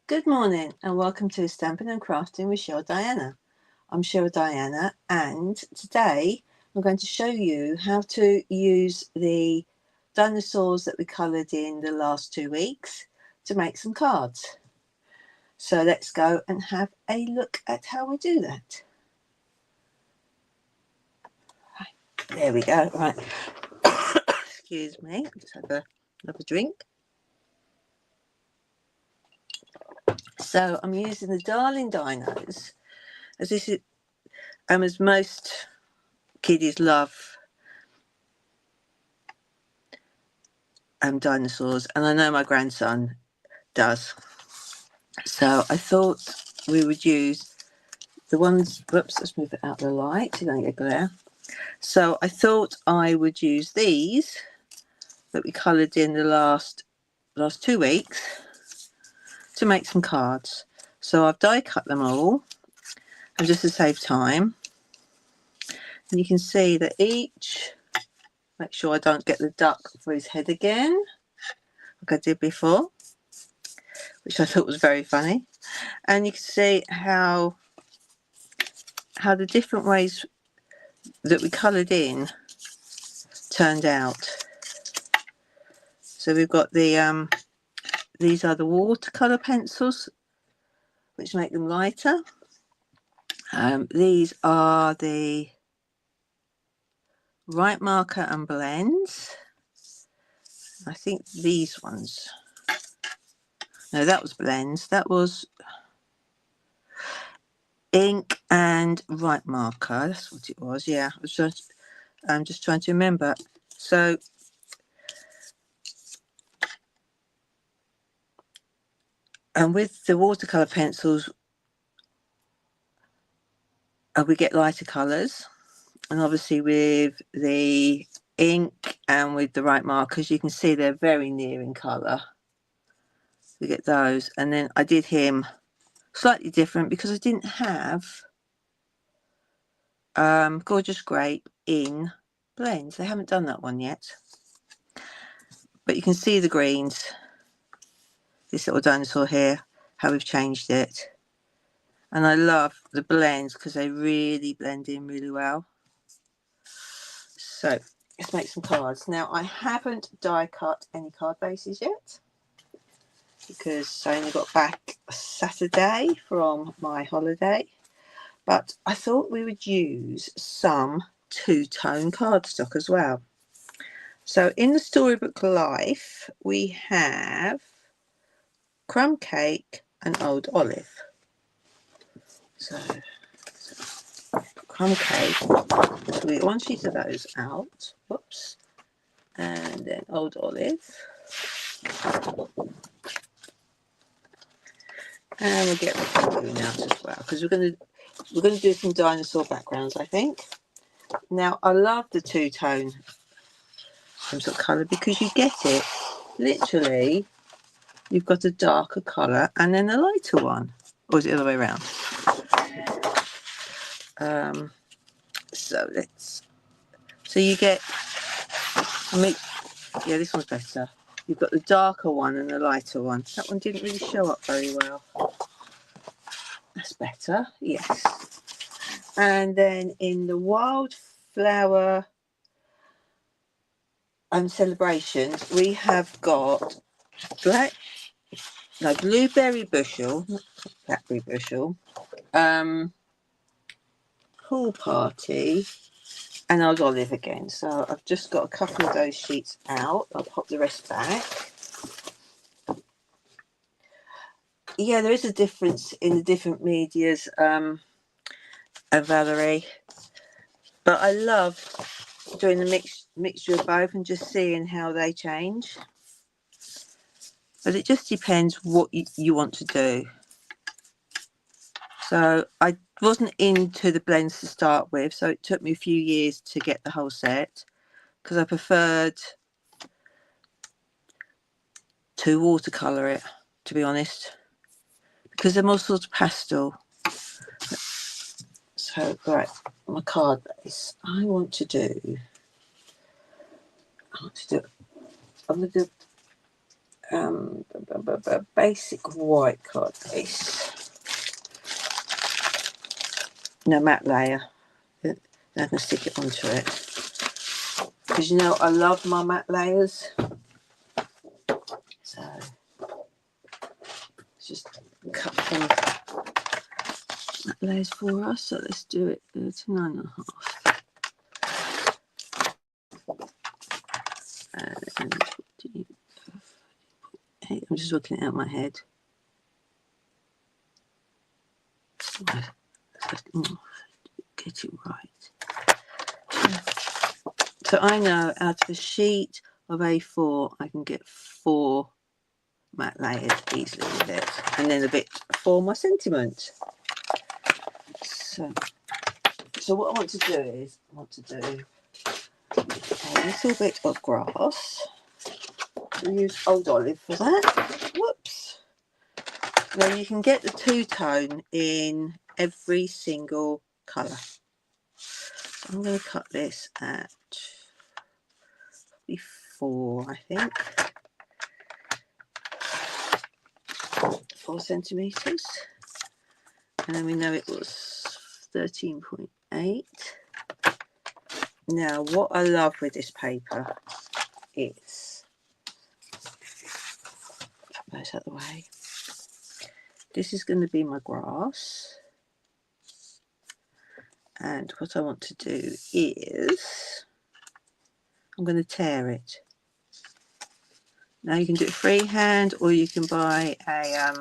Good morning and welcome to Stampin' and Crafting with Cheryl Diana. I'm Cheryl Diana and today I'm going to show you how to use the dinosaurs that we coloured in the last 2 weeks to make some cards. So let's go and have a look at how we do that. Right, there we go. Right. Excuse me, I'll just have another drink. So I'm using the Darling Dinos as this is as most kiddies love dinosaurs, and I know my grandson does. So I thought we would use the ones. Whoops, let's move it out of the light. You don't get glare. So I thought I would use these that we coloured in the last 2 weeks to make some cards. So I've die cut them all, and just to save time. And you can see that each. Make sure I don't get the duck for his head again, like I did before, which I thought was very funny. And you can see how the different ways that we coloured in turned out. So we've got the these are the watercolour pencils, which make them lighter. These are the right marker and blends. I think these ones. No, that was blends. That was ink and right marker. That's what it was. Yeah, I was just trying to remember. So and with the watercolour pencils, we get lighter colours, and obviously with the ink and with the right markers, you can see they're very near in colour. We get those, and then I did him slightly different because I didn't have Gorgeous Grape in blends. They haven't done that one yet, but you can see the greens. This little dinosaur here, how we've changed it. And I love the blends because they really blend in really well. So let's make some cards. Now I haven't die cut any card bases yet because I only got back Saturday from my holiday. But I thought we would use some two-tone cardstock as well. So in the Storybook Life, we have Crumb Cake and Old Olive. So Crumb Cake, so we get one sheet of those out. Whoops. And then Old Olive. And we'll get the balloon out as well because we're going to do some dinosaur backgrounds, I think. Now I love the two-tone sort of colour because you get it literally. You've got a darker colour and then a lighter one, or is it the other way around? So you get yeah, this one's better. You've got the darker one and the lighter one. That one didn't really show up very well. That's better, yes. And then in the Wildflower celebrations, we have got blueberry bushel, not blackberry bushel, pool party, and Old Olive again. So I've just got a couple of those sheets out. I'll pop the rest back. Yeah, there is a difference in the different medias, Valerie, but I love doing the mixture of both and just seeing how they change. But it just depends what you want to do. So I wasn't into the blends to start with, so it took me a few years to get the whole set because I preferred to watercolour it, to be honest, because they're more sort of pastel. So right, my card base. I'm going to do basic white card base. No, matte layer. Then I can stick it onto it. Because you know I love my matte layers. So let's just cut some matte layers for us. So let's do it to 9.5. And I'm just working it out in my head. Get it right. So I know out of a sheet of A4 I can get 4 matte layers easily with it, and then a bit for my sentiment. So what I want to do is a little bit of grass. We'll use Old Olive for that. Whoops. Now you can get the two-tone in every single colour. So I'm going to cut this at 4, I think. 4 centimetres. And then we know it was 13.8. Now what I love with this paper is, put those out of the way. This is going to be my grass. And what I want to do is, I'm going to tear it. Now you can do it freehand, or you can buy a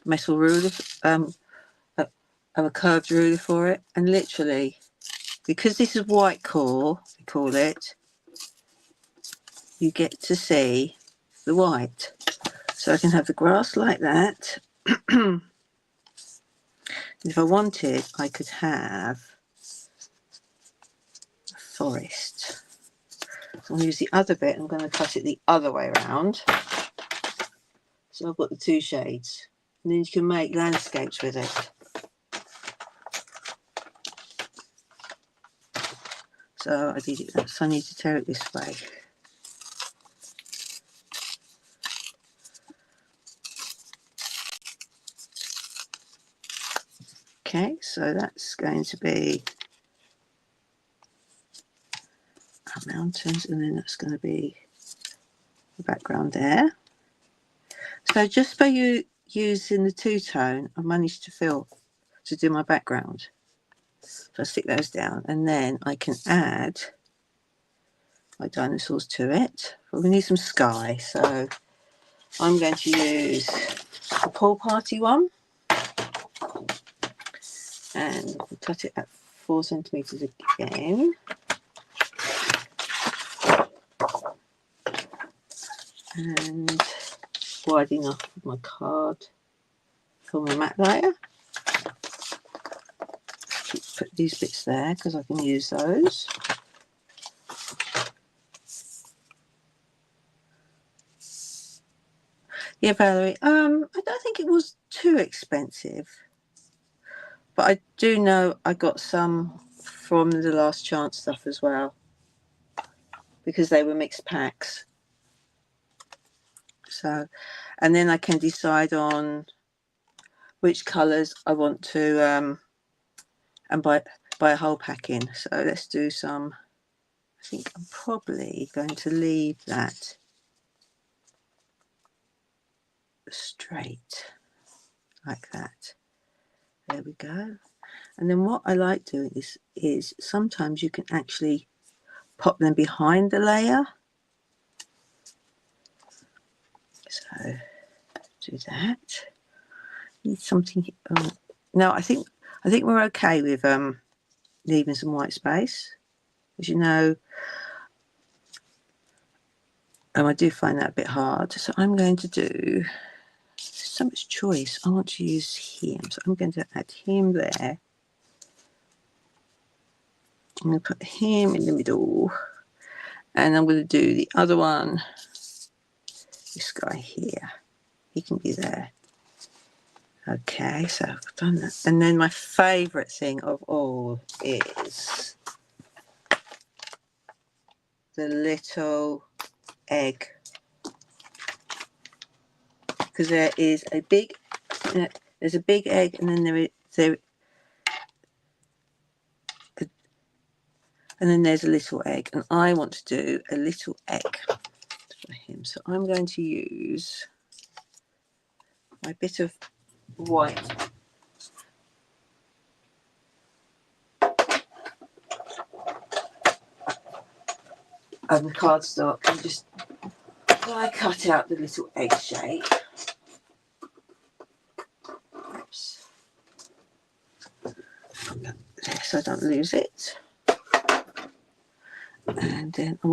metal ruler, a curved ruler for it. And literally, because this is white core, we call it, you get to see the white. So I can have the grass like that. If I wanted, I could have a forest. So I'll use the other bit. I'm going to cut it the other way around. So I've got the 2 shades. And then you can make landscapes with it. So I did it. So I need to tear it this way. Okay, so that's going to be our mountains, and then that's going to be the background there. So just by you using the two-tone, I managed to do my background. So I stick those down, and then I can add my dinosaurs to it. But we need some sky, so I'm going to use the pool party one, and cut it at 4 centimetres again. And wide enough with my card for my matte layer. Put these bits there because I can use those. Yeah, Valerie, I don't think it was too expensive, but I do know I got some from the Last Chance stuff as well, because they were mixed packs. So, and then I can decide on which colours I want to and buy a whole pack in. So let's do some. I think I'm probably going to leave that straight like that. There we go. And then what I like doing is sometimes you can actually pop them behind the layer. So do that. Need something. No, I think we're okay with leaving some white space, as you know. I do find that a bit hard. So I'm going to do, so much choice. I want to use him, so I'm going to add him there. I'm going to put him in the middle, and I'm going to do the other one. This guy here, he can be there. Okay, so I've done that. And then my favourite thing of all is the little egg, because there is a big, there's a big egg, and then there's a little egg, and I want to do a little egg for him. So I'm going to use my bit of white cardstock, and just I cut out the little egg shape. Oops. So I don't lose it. And then I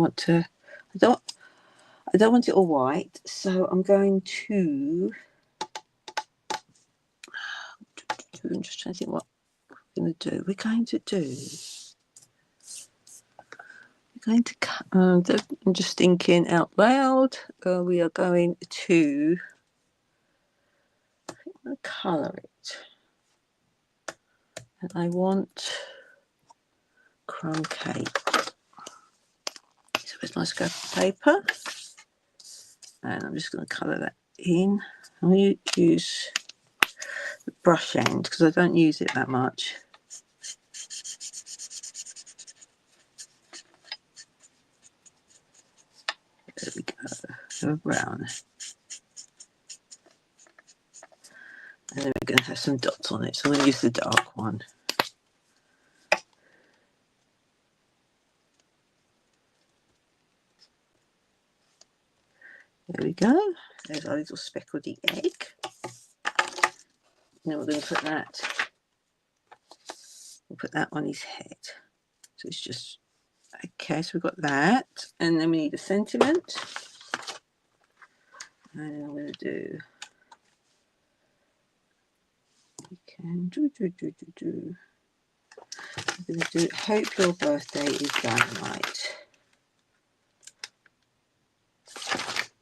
don't want it all white, so I'm going to. I'm just trying to think what we're going to do. We're going to cut. I'm just thinking out loud. We are going to colour it, and I want crumb cake. So there's my scrap of paper, and I'm just going to colour that in. I'm going to use the brush end because I don't use it that much. There we go. So brown. And then we're going to have some dots on it, so I'm going to use the dark one. There we go. There's our little speckledy egg. Now we're going to put that. We'll put that on his head. So it's just okay. So we've got that, and then we need a sentiment. And I'm going to do. We can do. I'm going to do. Hope your birthday is dynamite.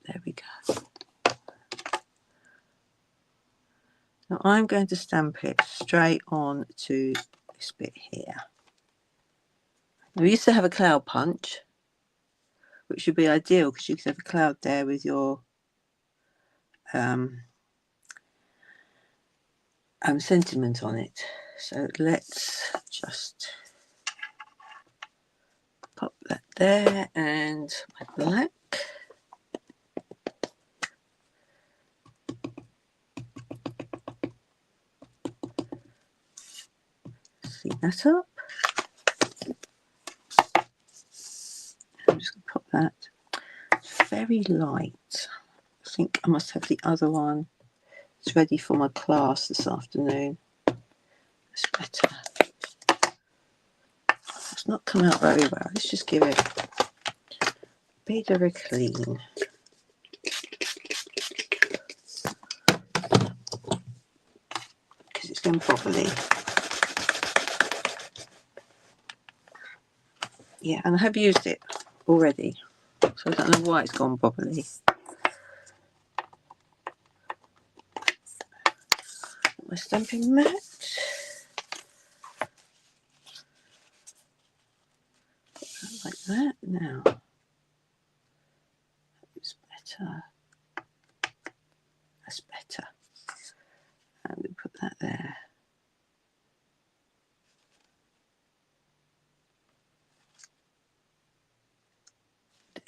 There we go. Now I'm going to stamp it straight on to this bit here. Now, we used to have a cloud punch, which would be ideal because you could have a cloud there with your sentiment on it. So let's just pop that there, and my black. Clean that up. I'm just going to pop that. It's very light. I think I must have the other one. It's ready for my class this afternoon. It's better. It's not come out very well. Let's just give it a bit of a clean. Because it's done properly. Yeah, and I have used it already, so I don't know why it's gone properly. My stamping mat. Like that now. It's better. That's better. And we put that there.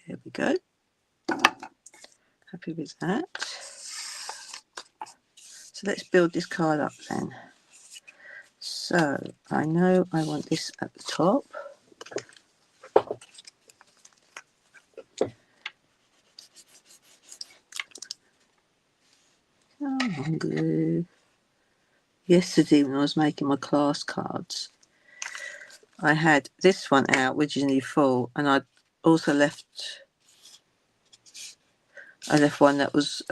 There we go. Happy with that. So let's build this card up then. So I know I want this at the top. Come on, glue. Yesterday when I was making my class cards, I had this one out, which is nearly full, and I also left one that was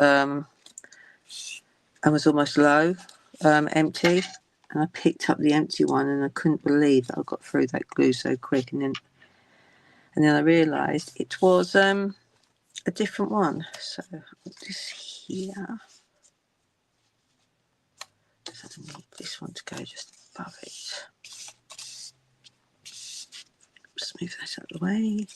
almost low, empty, and I picked up the empty one, and I couldn't believe that I got through that glue so quick, and then I realised it was a different one. So I'll put this here. So I need this one to go just above it. Just move that out of the way.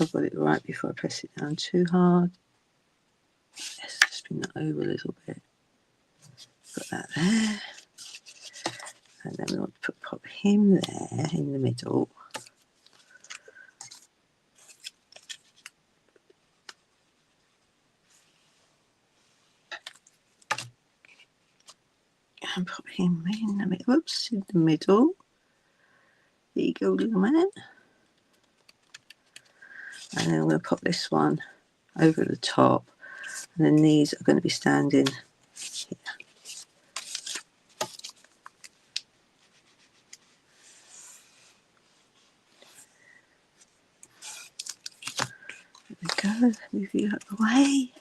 I've got it right before I press it down too hard. Yes, just bring that over a little bit. Put that there. And then we want to pop him there in the middle. And pop him in the middle. Oops, in the middle. There you go, little man. And then I'm going to pop this one over the top. And then these are going to be standing here. There we go. Move you out of the way.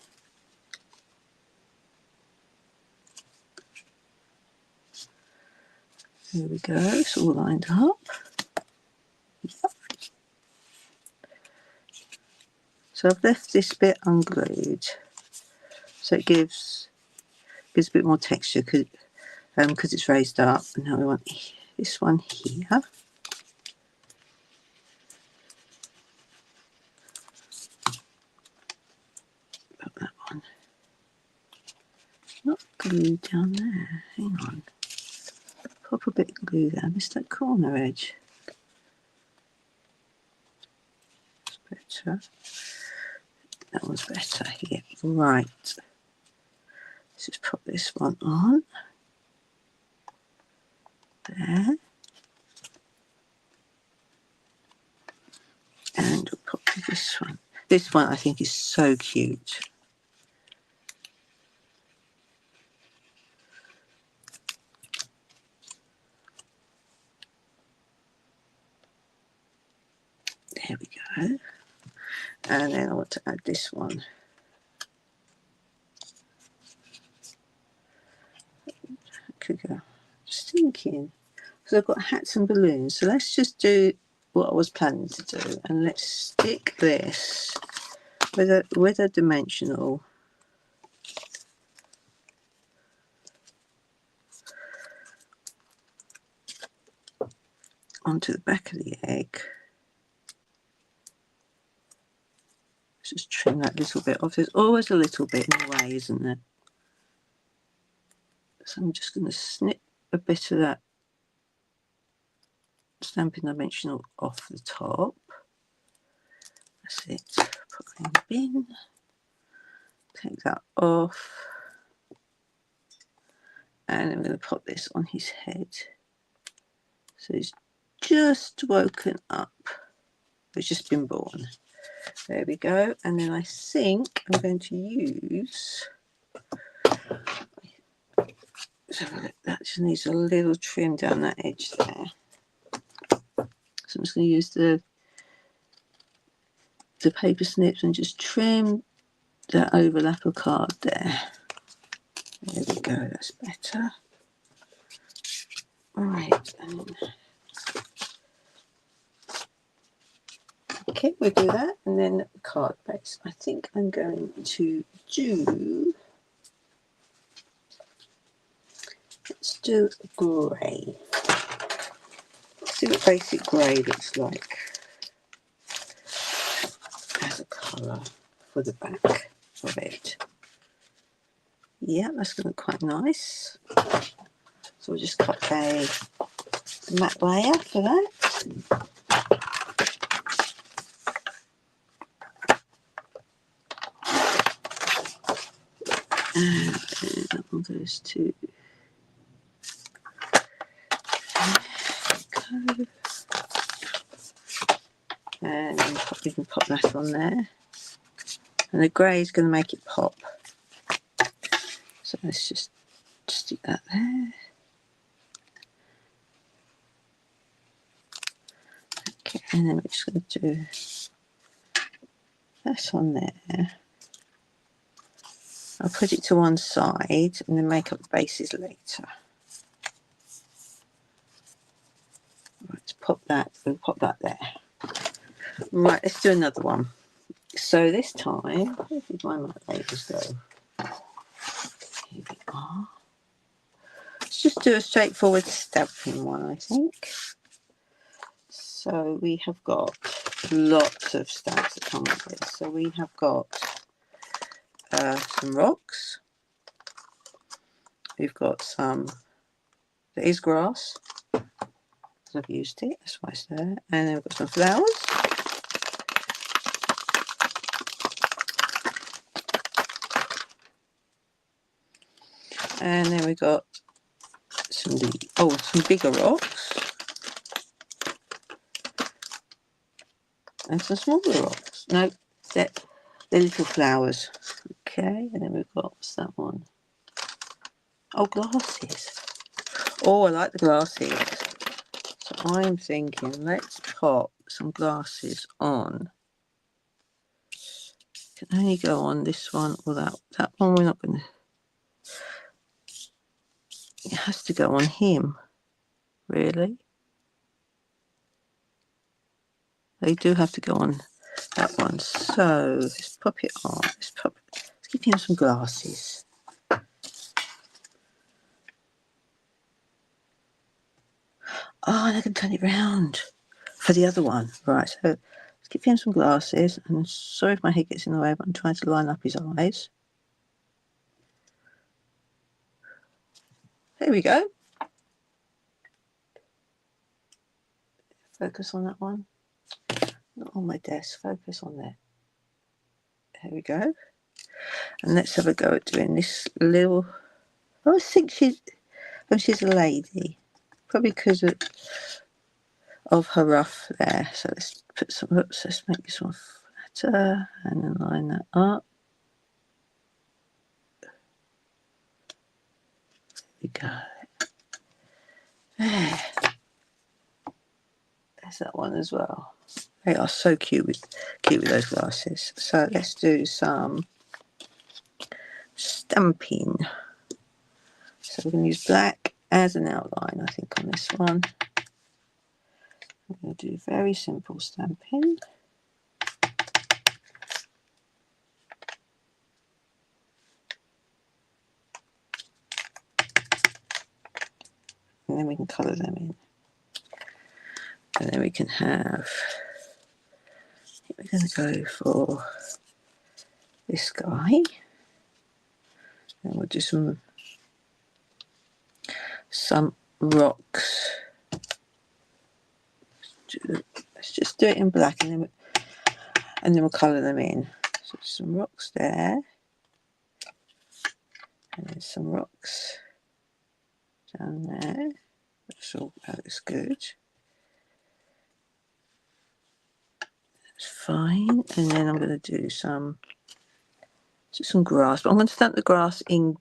There we go. It's all lined up. Yep. So I've left this bit unglued. So it gives a bit more texture because it's raised up. And now we want this one here. Put that one. Not glued down there. Hang on. Pop a bit of glue there. I missed that corner edge. That's better. That one's better. Yeah, right. Let's just pop this one on. There. And we'll pop this one. This one I think is so cute. There we go. And then I want to add this one. Could go. Just thinking, because I've got hats and balloons. So let's just do what I was planning to do, and let's stick this with a dimensional. Onto the back of the egg. Just trim that little bit off. There's always a little bit in the way, isn't there? So I'm just going to snip a bit of that Stampin' dimensional off the top. That's it. Put it in the bin. Take that off. And I'm going to pop this on his head. So he's just woken up. He's just been born. There we go. And then I think I'm going to use, so that just needs a little trim down that edge there. So I'm just going to use the paper snips and just trim that overlap of card there. There we go, that's better. Right. Okay, we'll do that, and then the card base. I think I'm going to do, let's do grey. Let's see what basic grey looks like as a colour for the back of it. Yeah, that's going to look quite nice. So we'll just cut a matte layer for that. And that one goes to there. And we can pop that on there. And the grey is going to make it pop. So let's just stick that there. Okay, and then we're just going to do that on there. I'll put it to one side and then make up the bases later. Right, let's pop that. We'll pop that there. Right, let's do another one. So this time, where did my matte layers go? Here we are. Let's just do a straightforward Stampin' one, I think. So we have got lots of stamps that come with this. So we have got some rocks. We've got some, there is grass. I've used it, that's why it's there. And then we've got some flowers. And then we've got some bigger rocks. And some smaller rocks. No, they're little flowers. Okay, and then we've got, what's that one? Oh, glasses. Oh, I like the glasses. So I'm thinking, let's pop some glasses on. Can only go on this one or that one. We're not going to. It has to go on him, really. They do have to go on that one. So let's pop it on. Let's give him some glasses. Oh, and I can turn it round for the other one. Right, so let's give him some glasses. And sorry if my head gets in the way, but I'm trying to line up his eyes. There we go. Focus on that one. Not on my desk. Focus on there. There we go. And let's have a go at doing this little. I always think she's a lady, probably because of her ruff there. So let's put some. Oops, let's make this one flatter and then line that up. There we go. There. There's that one as well. They are so cute with those glasses. So let's do some Stampin. So we're going to use black as an outline, I think, on this one. I'm going to do very simple Stampin. And then we can colour them in. And then we can have, we're going to go for this guy. And we'll do some rocks. Let's just do it in black and then we'll colour them in. So some rocks there. And then some rocks down there. That looks good. That's fine. And then I'm going to do some grass. But I'm going to stamp the grass in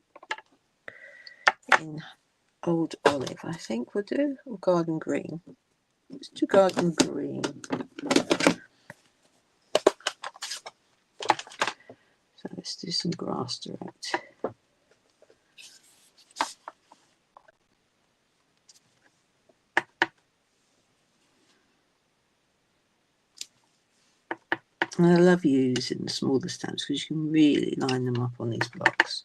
old olive, I think we'll do, or garden green. Let's do garden green. So let's do some grass direct. And I love using the smaller stamps because you can really line them up on these blocks.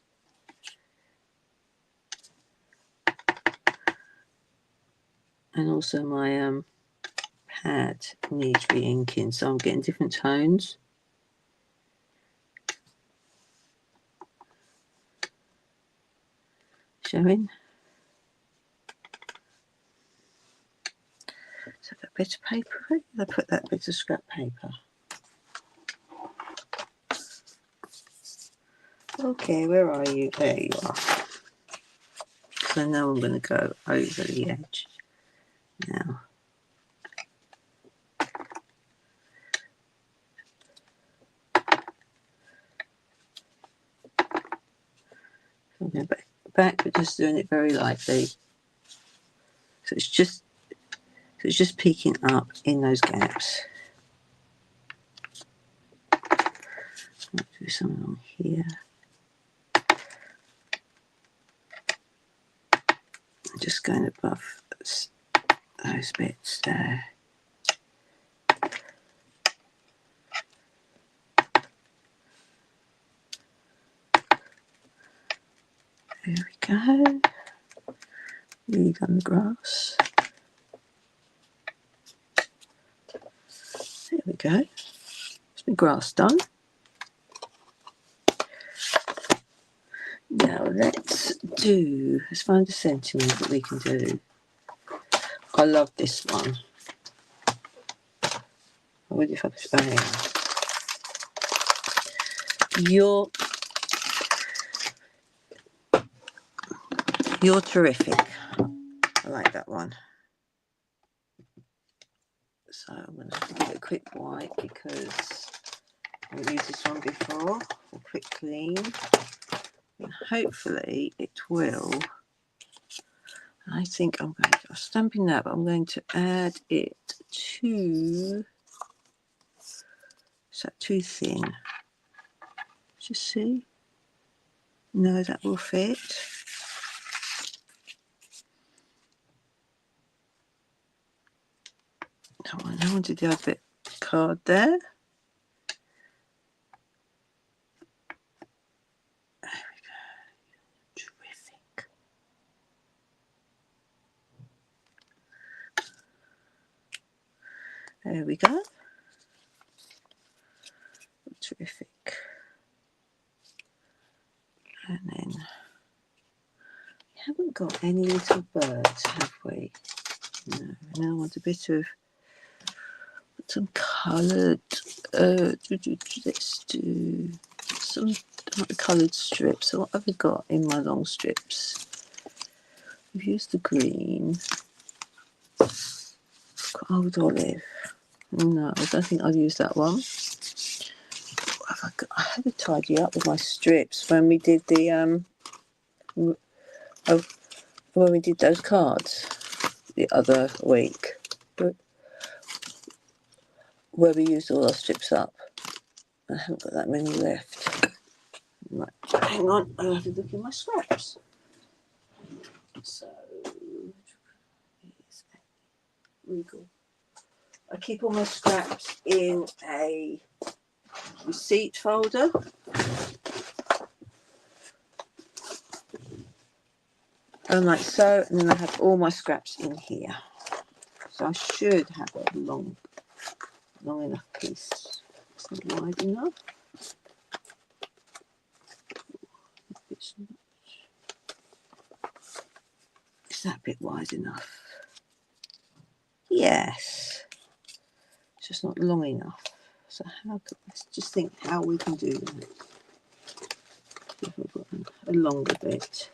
And also my pad needs re-inking, so I'm getting different tones. Showing. So that bit of paper, I put that bit of scrap paper. Okay, where are you? There you are. So now I'm going to go over the edge. Now. I'm going back, but just doing it very lightly. So it's just peeking up in those gaps. I'll do some along here. I'm just going above those bits there. There we go. Lead on the grass. There we go. That's my grass done. Now let's find a sentiment that we can do. I love this one. I wonder if I could You're terrific. I like that one. So I'm going to give it a quick wipe because I've used this one before. A quick clean. And hopefully it will. I think I'm going to Stampin' that, but I'm going to add it to. Is that too thin? Just see. No, that will fit. I wanted the other bit card there. There we go. Terrific. There we go. Terrific. And then we haven't got any little birds, have we? No. Now I want a bit of some coloured. Let's do some coloured strips. So what have I got in my long strips? We've used the green. Old olive. No, I don't think I'll use that one. I had to tidy up with my strips when we did the when we did those cards the other week, but where we used all our strips up. I haven't got that many left. Right, hang on, I'll have to look in my scraps. So legal. I keep all my scraps in a receipt folder. And like so, and then I have all my scraps in here. So I should have a long enough piece. It's not wide enough. Is that a bit wide enough? Yes. It's just not long enough. So let's just think how we can do that. If we've got a longer bit.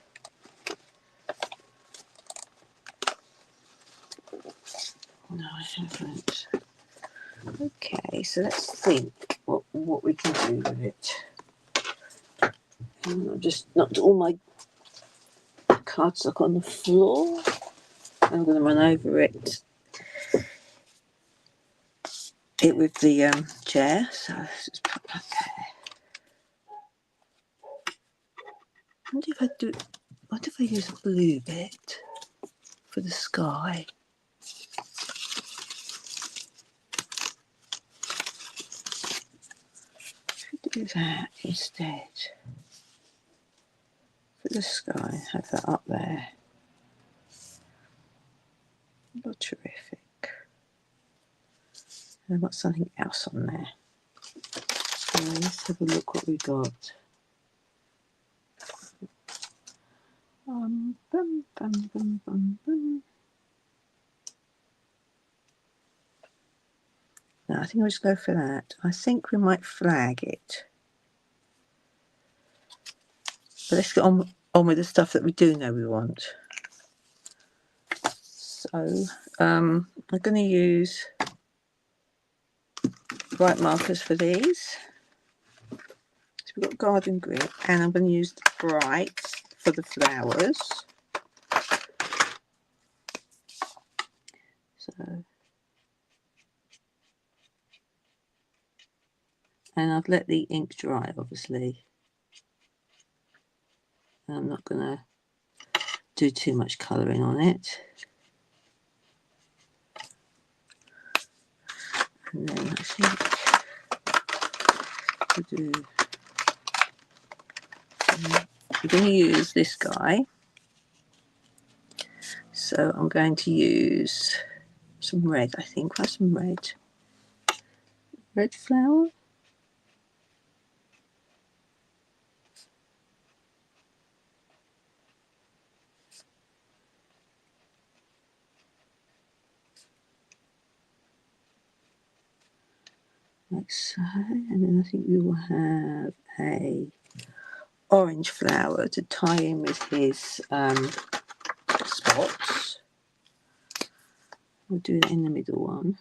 No, I haven't. Okay, so let's think what we can do with it. And I've just knocked all my cardstock on the floor. I'm going to run over it with the chair. So let's just put that there. What if I use a blue bit for the sky? Do that instead for the sky. Have that up there. Oh, terrific. And I've got something else on there. So let's have a look what we got. Bum, bum, bum, bum, bum. No, I think I'll just go for that. I think we might flag it. But let's get on with the stuff that we do know we want. So I'm going to use white markers for these. So we've got garden green, and I'm going to use the bright for the flowers. So, and I've let the ink dry, obviously. I'm not going to do too much colouring on it. And then I think we're going to use this guy. So I'm going to use some red, I think. Where's some red? red flower. Like so, and then I think we will have a orange flower to tie in with his spots. We'll do that in the middle one.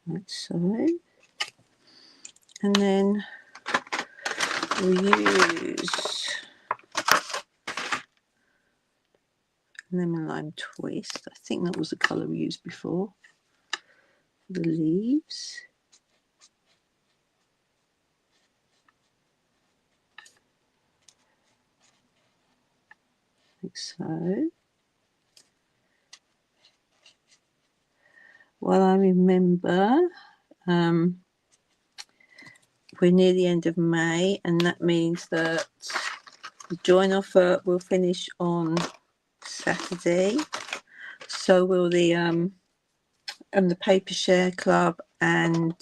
Like so. And then we'll use lemon lime twist. I think that was the colour we used before. The leaves. Like so. Well, I remember we're near the end of May, and that means that the join offer will finish on Saturday. So will the Paper Share Club and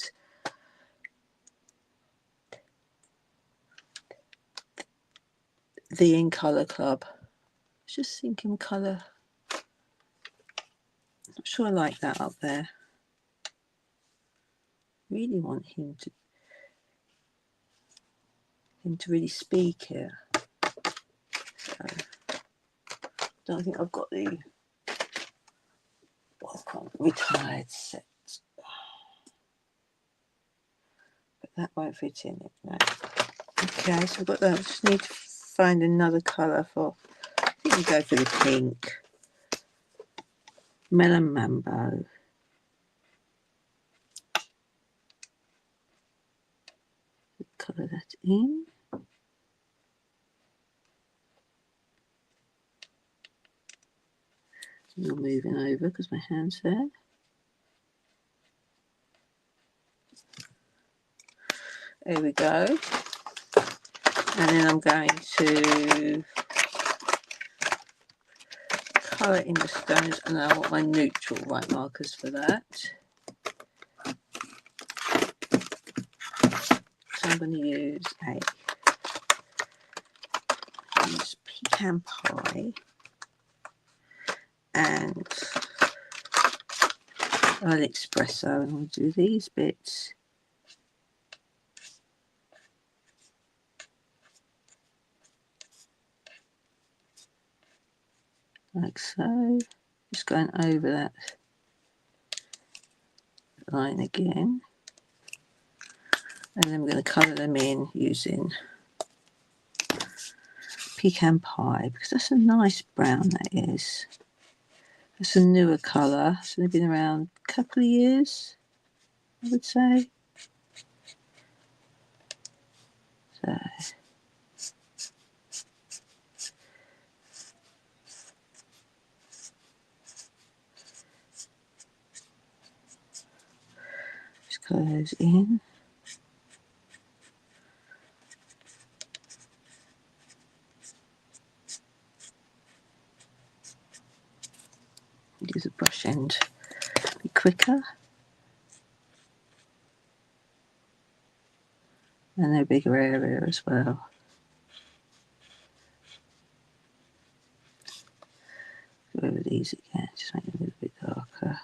the In Colour Club. I was just thinking colour. Not sure I like that up there. Really want him to really speak here. So don't think I've got the retired set. But that won't fit in it, no. Okay, so I've got that. I just need to find another colour for. I think we go for the pink. Melon Mambo. Colour that in. You're moving over because my hand's there. There we go. And then I'm going to colour in the stones, and I want my neutral white markers for that. So I'm going to use pecan pie and an espresso, and I'll do these bits. Like so. Just going over that line again. And then we're going to colour them in using pecan pie, because that's a nice brown, that is. It's a newer colour, so they've been around a couple of years, I would say. So just colour those in. Use a brush end, be quicker. And they're a bigger area as well. Go over these again, just make them a little bit darker.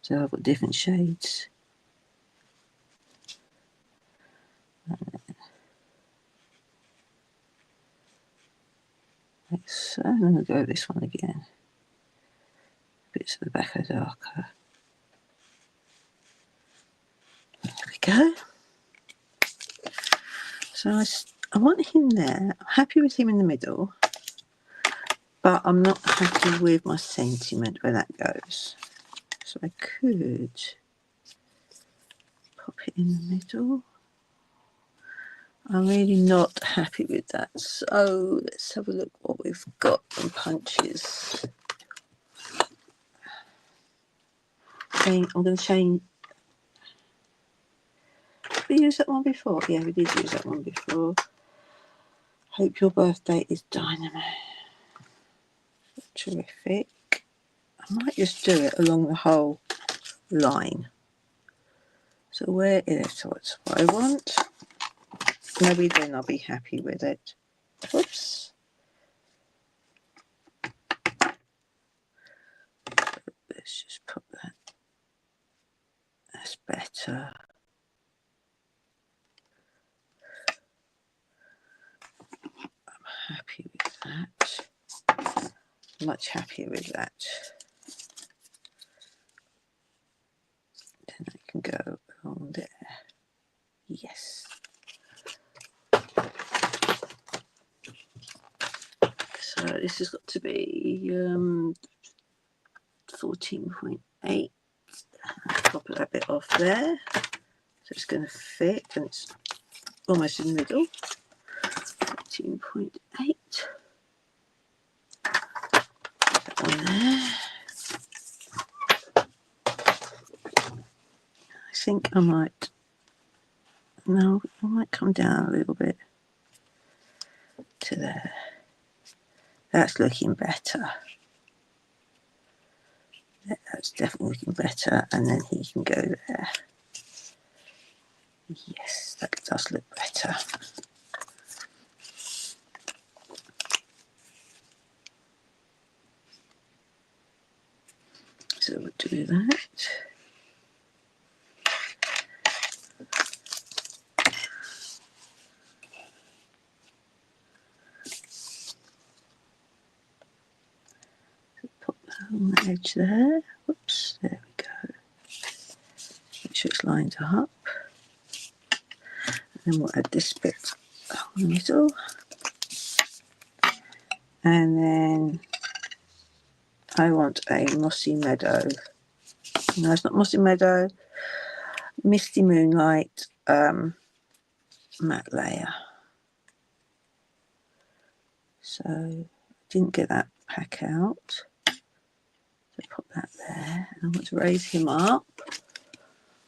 So I've got different shades. Like so, and then we'll go over this one again. Bits of the back are darker. There we go. So I want him there. I'm happy with him in the middle, but I'm not happy with my sentiment where that goes. So I could pop it in the middle. I'm really not happy with that. So let's have a look what we've got in punches. I'm going to change. Did we use that one before? Yeah, we did use that one before. Hope your birthday is dynamite. Terrific. I might just do it along the whole line. So where is what's what I want? Maybe then I'll be happy with it. Oops. Let's just put that. That's better. I'm happy with that. Much happier with that. Then I can go along there. Yes. So this has got to be 14.8. Pop that bit off there. So it's going to fit, and it's almost in the middle. 14.8. That one there. I think I might. No, I might come down a little bit to there. That's looking better. That's definitely looking better, and then he can go there. Yes, that does look better. So we'll do that. Put that on the edge there. Whoops, there we go. Make sure it's lined up. And then we'll add this bit on the middle. And then I want a mossy meadow. No, it's not mossy meadow. Misty moonlight matte layer. So I didn't get that pack out. So put that there. And I want to raise him up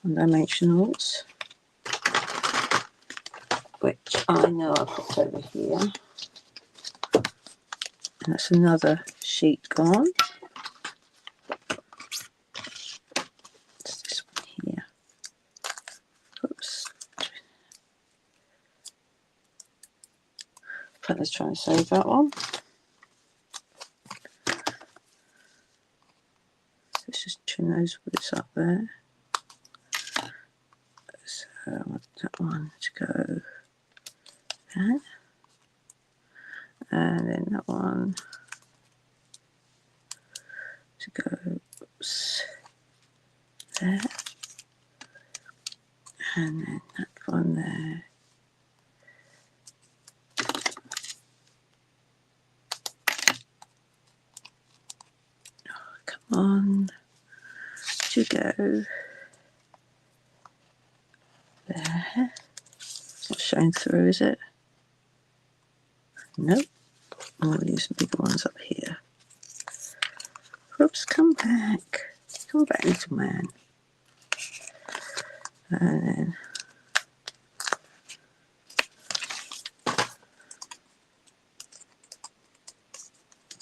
on dimensionals, which I know I put over here. And that's another sheet gone. It's this one here. Oops. Let's try and save that one. Let's just trim those bits up there. So I want that one to go there. And then that one to go there. And then that one there. Oh, come on. To go there. It's not showing through, is it? Nope. I'm going to use some bigger ones up here. Oops, come back. Come back, little man. And then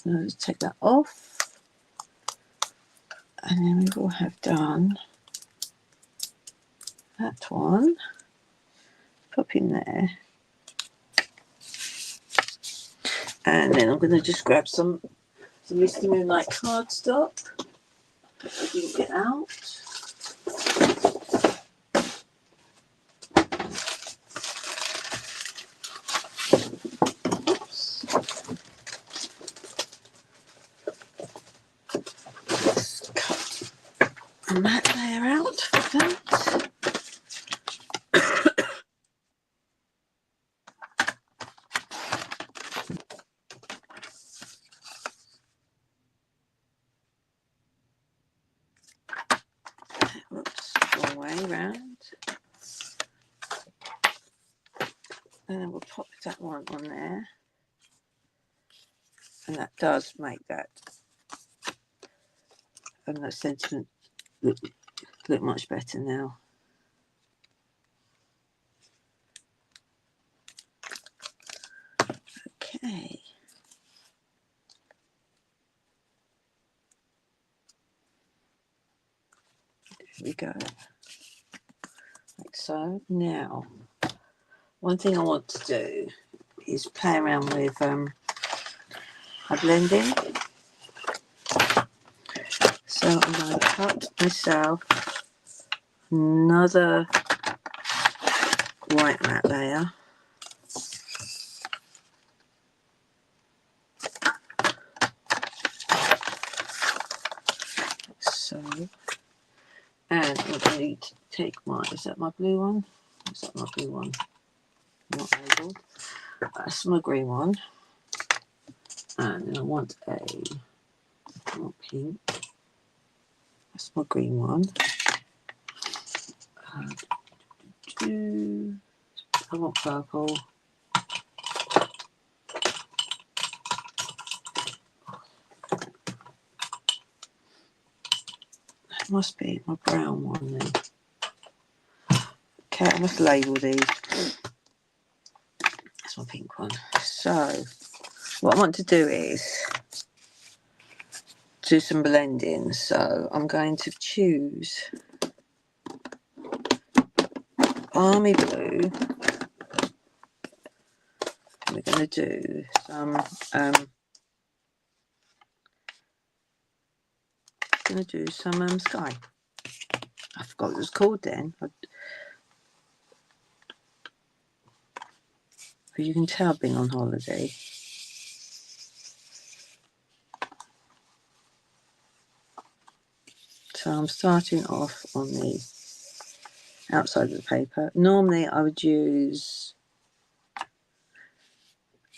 I'll just take that off. And then we will have done that one. Pop in there. And then I'm going to just grab some Misty Moonlight cardstock that I didn't get out. Oops. Let's cut a matte layer out for that. Whoops, wrong way round. And then we'll pop that one on there. And that does make that and that sentiment look much better now. Okay. Here we go. Like so. Now, one thing I want to do is play around with my blending. So I'm going to cut myself another white matte layer. So, and I'm going to take my, is that my blue one? Is that my blue one? Not labelled. That's my green one. And then I want a more pink. That's my green one. I want purple. That must be my brown one then. Okay, I must label these. That's my pink one. So, what I want to do is do some blending. So, I'm going to choose Army Blue. We're going to do some sky. I forgot what it was called then. But you can tell I've been on holiday. So I'm starting off on the outside of the paper. Normally I would use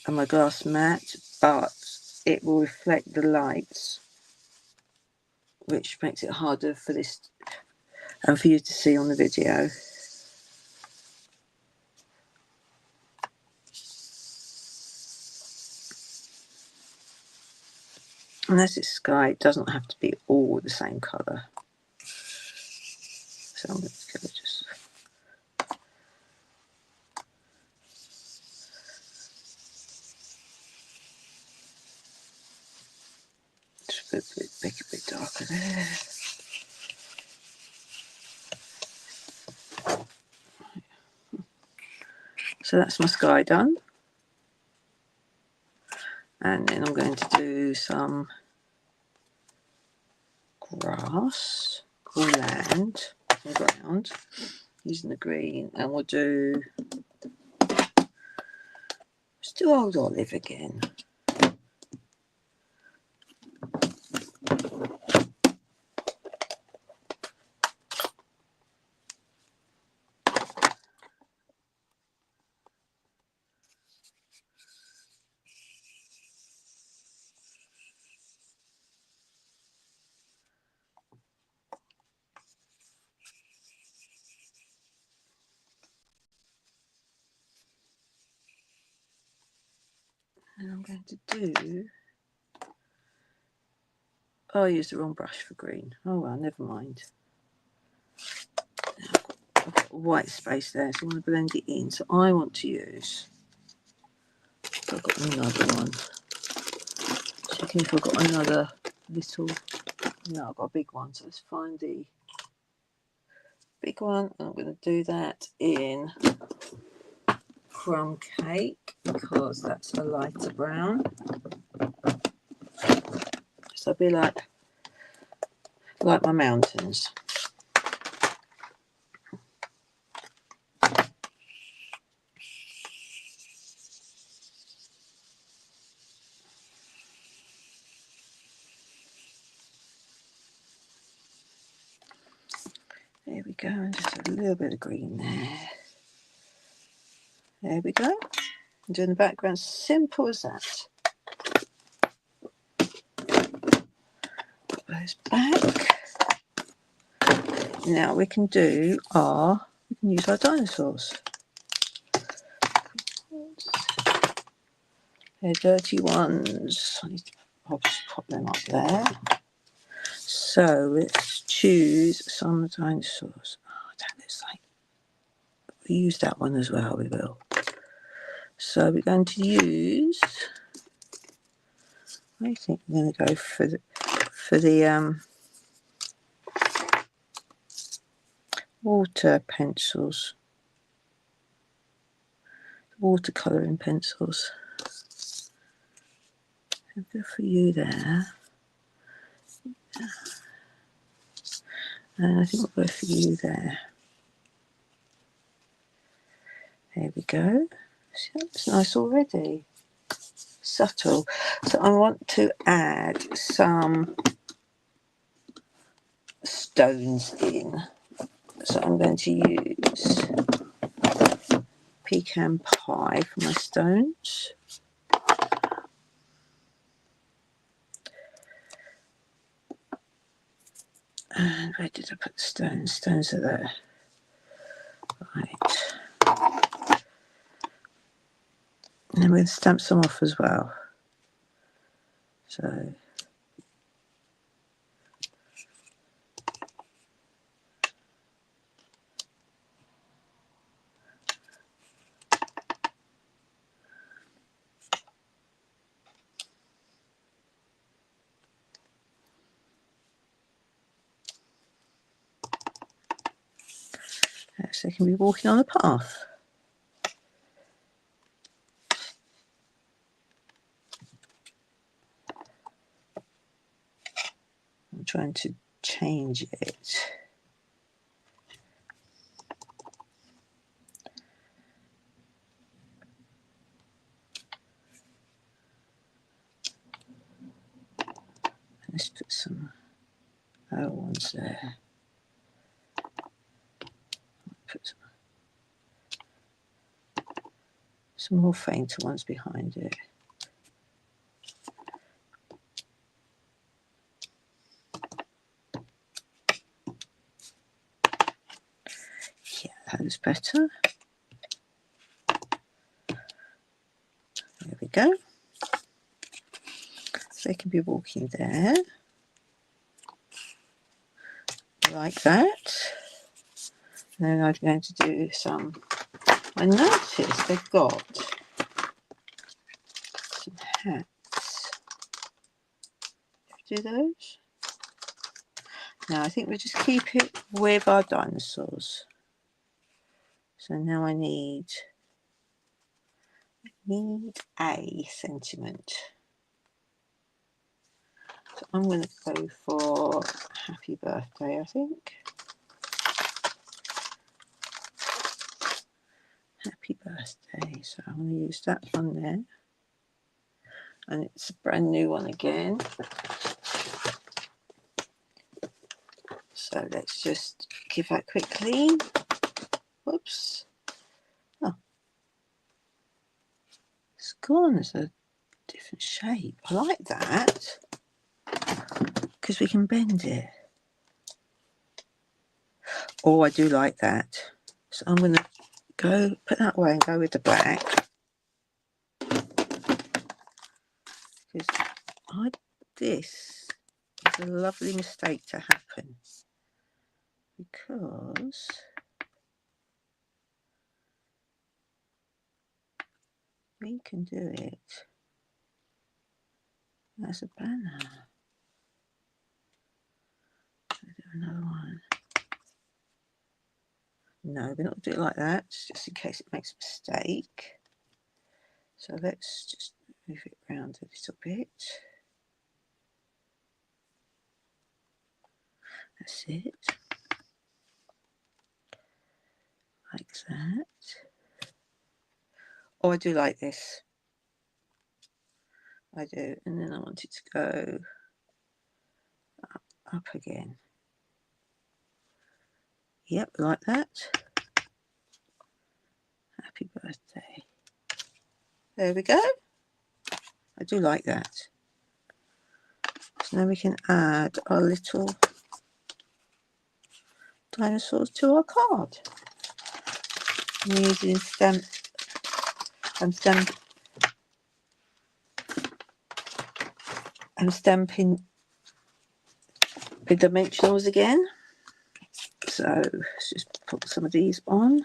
my glass mat, but it will reflect the lights, which makes it harder for this and for you to see on the video. Unless it's sky, it doesn't have to be all the same colour. So I'm just going to just make it a bit darker there. So that's my sky done. And then I'm going to do some grass or land and ground using the green, and we'll do, let's do old olive again. And I'm going to do, oh, I used the wrong brush for green. Oh well, never mind. Now I've got a white space there, so I want to blend it in. So I want to use, I've got another one. Checking if I've got another little, no, I've got a big one. So let's find the big one. I'm going to do that in Crumb Cake because that's a lighter brown. So I'll be like my mountains. There we go, and just a little bit of green there. There we go. I'm doing the background, simple as that. Put those back. Now we can use our dinosaurs. They're dirty ones. I'll just pop them up there. So let's choose some dinosaurs. Oh, that looks like we use that one as well. We will. So we're going to use I think I'm going to go for the water pencils, watercolouring pencils. I'll go for you there. And I think we'll go for you there. There we go. See, that's nice already. Subtle. So I want to add some stones in. So I'm going to use pecan pie for my stones. And where did I put the stones? Stones are there. Right. And then we're going to stamp some off as well. So they can be walking on a path. I'm trying to change it. Let's put some other ones there. Put some more fainter ones behind it. Yeah, that is better. There we go. So they can be walking there. Like that. And then I'm going to do some. I noticed they've got some hats. Do those? No, I think we'll just keep it with our dinosaurs. So now I need a sentiment. So I'm going to go for happy birthday, I think. Happy birthday. So I'm going to use that one there. And it's a brand new one again. So let's just give that a quick clean. Whoops. Oh. It's gone as a different shape. I like that. Because we can bend it. Oh, I do like that. So I'm going to go put that away and go with the black. Because this is a lovely mistake to happen. Because we can do it as a banner. I'll do another one. No, we're not going to do it like that, just in case it makes a mistake. So let's just move it around a little bit. That's it. Like that. Oh, I do like this. I do. And then I want it to go up again. Yep, like that. Happy birthday. There we go. I do like that. So now we can add our little dinosaurs to our card. I'm using I'm stamping the dimensionals again. So let's just put some of these on.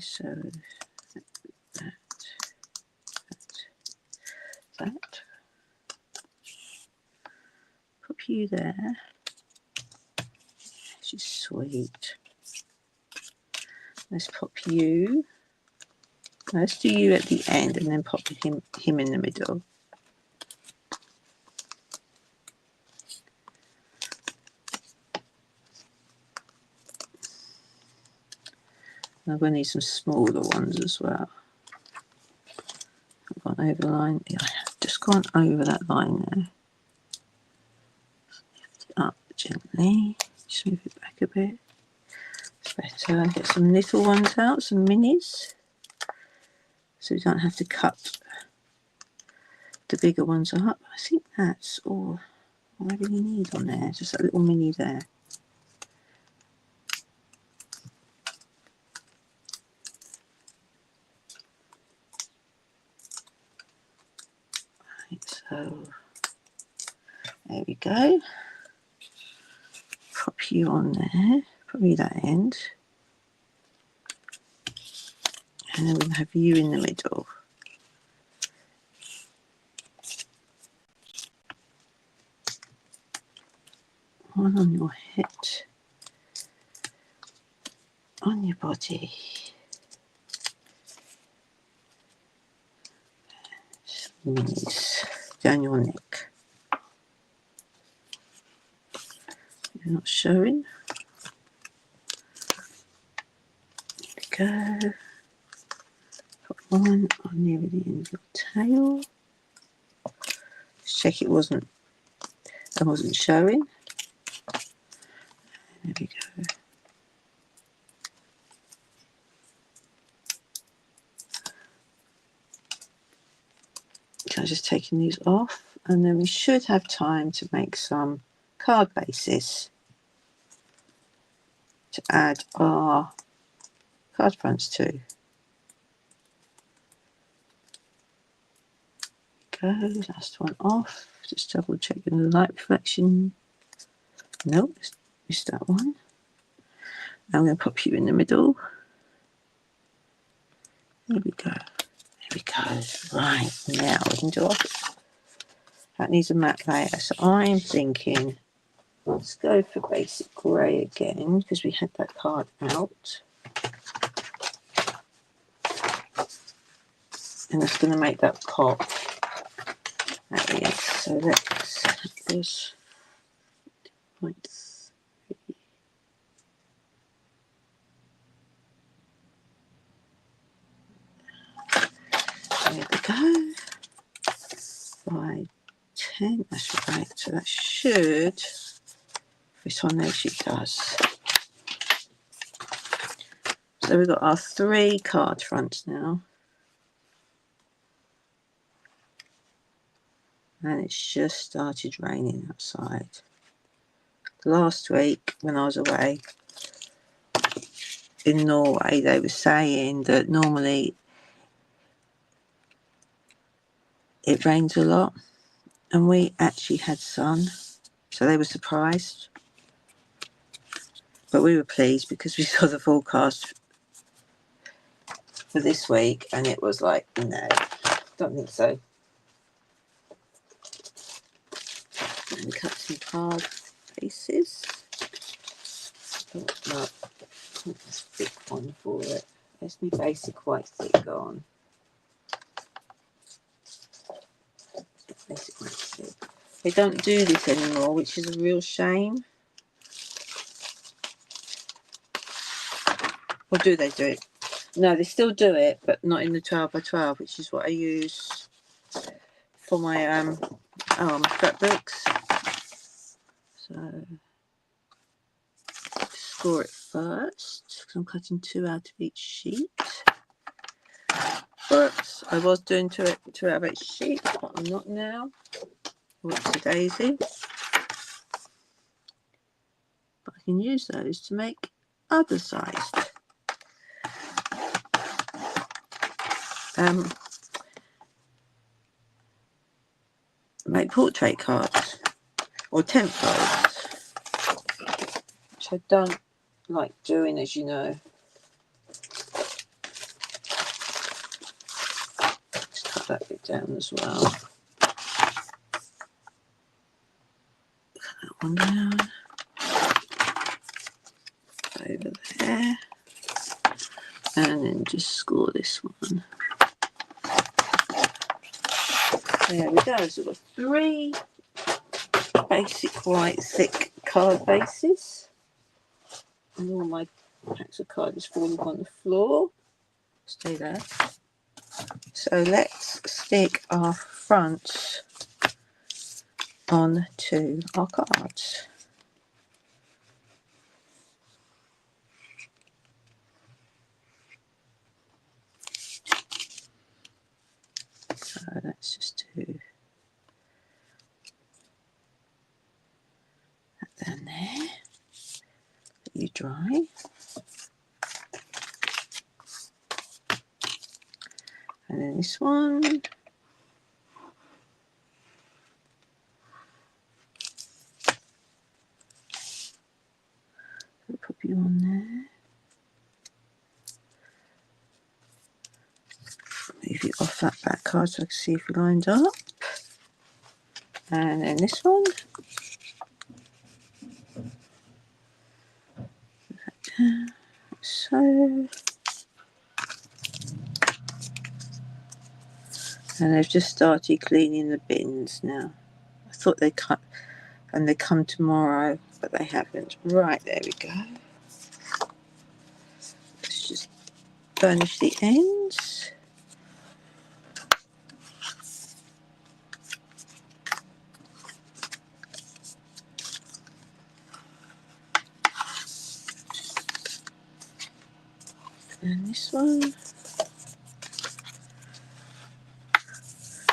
so that. Pop you there. She's sweet. Let's pop you. Let's do you at the end and then pop him in the middle. I'm going to need some smaller ones as well. I've gone over the line. Yeah, I've just gone over that line there. Lift it up gently. Just move it back a bit. It's better. Get some little ones out, some minis. So we don't have to cut the bigger ones up. I think that's all I really need on there. Just a little mini there. So there we go. Pop you on there, probably that end. And then we'll have you in the middle. One on your head, on your body. Minis down your neck. You're not showing. There we go. Put one on near the end of your tail. Just check I wasn't showing. There we go. So I'm just taking these off, and then we should have time to make some card bases to add our card fronts to. Go, last one off. Just double checking the light reflection. Nope, missed that one. I'm going to pop you in the middle. There we go. There we go. Right, now we can do off. That needs a matte layer. So I'm thinking, let's go for basic grey again because we had that card out. And that's going to make that pop at the end. So let's this 0.3. There we go. 5, 10. That's right. So that should fit on there. She does. So we've got our 3 card fronts now. And it's just started raining outside. Last week when I was away in Norway, they were saying that normally it rains a lot, and we actually had sun, so they were surprised. But we were pleased because we saw the forecast for this week, and it was like, no, don't think so. And cut some card faces. Oh, no, I want this thick one for it. There's my basic white thick gone. Basic white thick. They don't do this anymore, which is a real shame. Or do they do it? No, they still do it, but not in the 12 by 12, which is what I use for my my scrapbooks. So score it first because I'm cutting 2 out of each sheet. Whoops, I was doing 2 out of each sheet, but I'm not now. Whoopsie daisy. But I can use those to make other sized make portrait cards or tent folds, which I don't like doing, as you know. put that bit down as well. That one down. Over there. And then just score this one. There we go. So we've got 3 basic white thick card bases. And all my packs of cards is falling on the floor. Stay there. So let's stick our fronts onto our cards. So let's just do that down there. Let you dry. And then this one. I'll put you on there. Move you off that back card so I can see if you lined up. And then this one. Put that down. So. And they've just started cleaning the bins now. I thought they cut and they come tomorrow, but they haven't. Right, there we go. Let's just burnish the ends. And this one.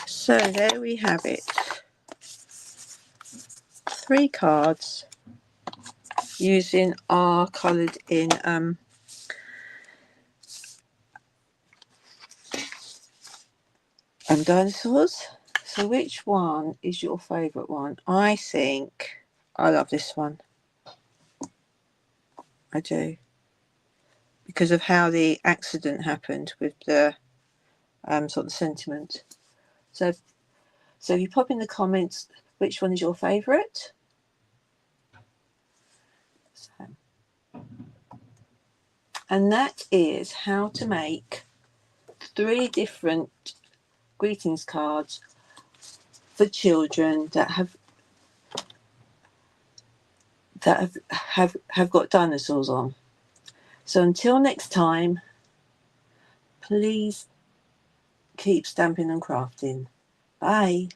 So there we have it. 3 cards using our coloured in dinosaurs. So which one is your favourite one? I think I love this one. I do. Because of how the accident happened with the sort of sentiment. So you pop in the comments which one is your favourite. So, and that is how to make 3 different greetings cards for children that have got dinosaurs on. So until next time, please keep stamping and crafting. Bye.